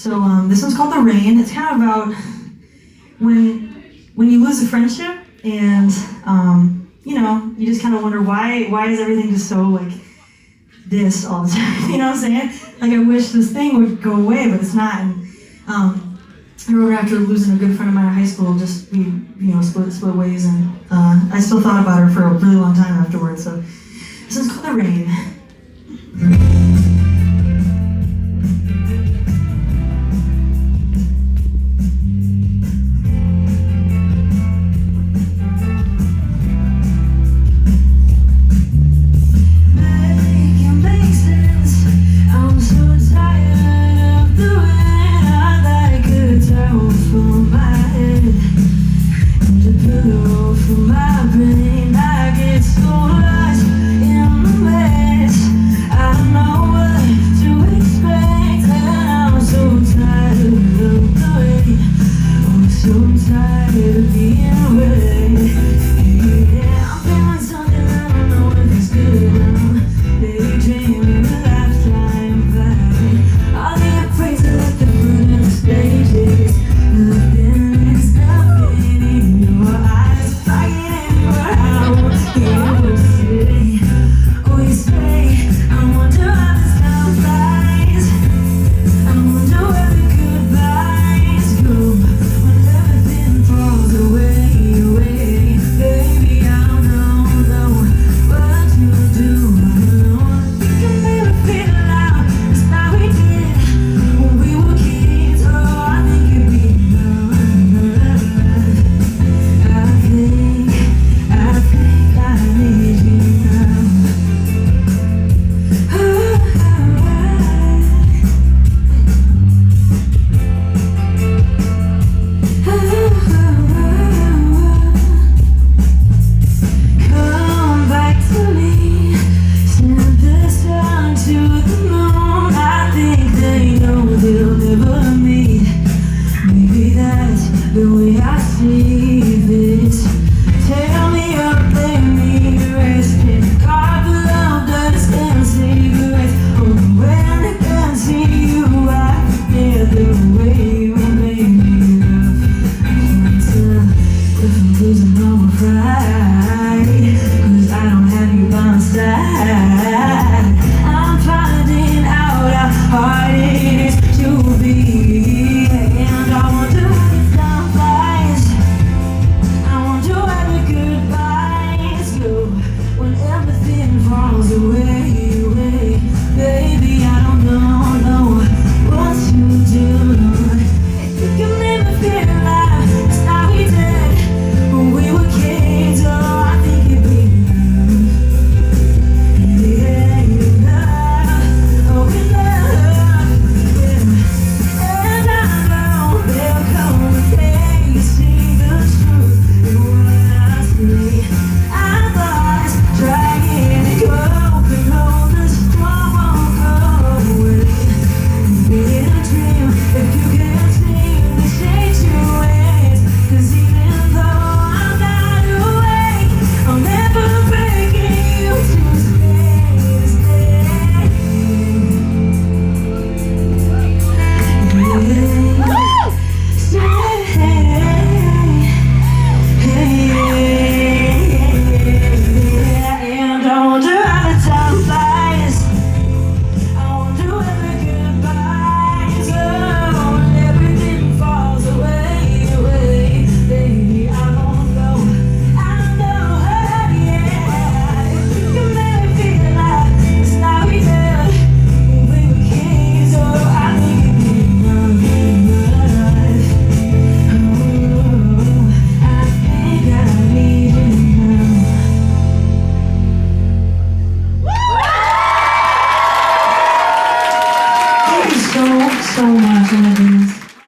So this one's called The Rain. It's kind of about when you lose a friendship and you know, you just kind of wonder why is everything just so like this all the time, you know what I'm saying? Like I wish this thing would go away, but it's not. And I wrote after losing a good friend of mine in high school, just we, you know, split ways, and I still thought about her for a really long time afterwards. So this is called The Rain.